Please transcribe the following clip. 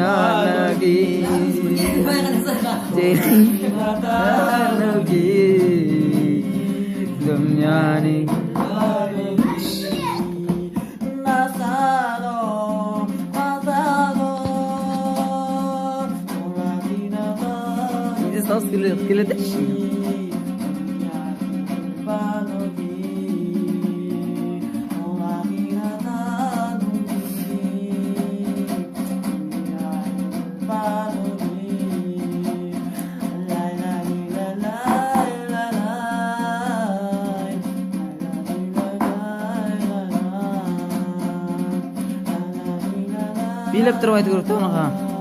lagi lagi dunia ni صوص كل دشي Bila betul itu tolong ha.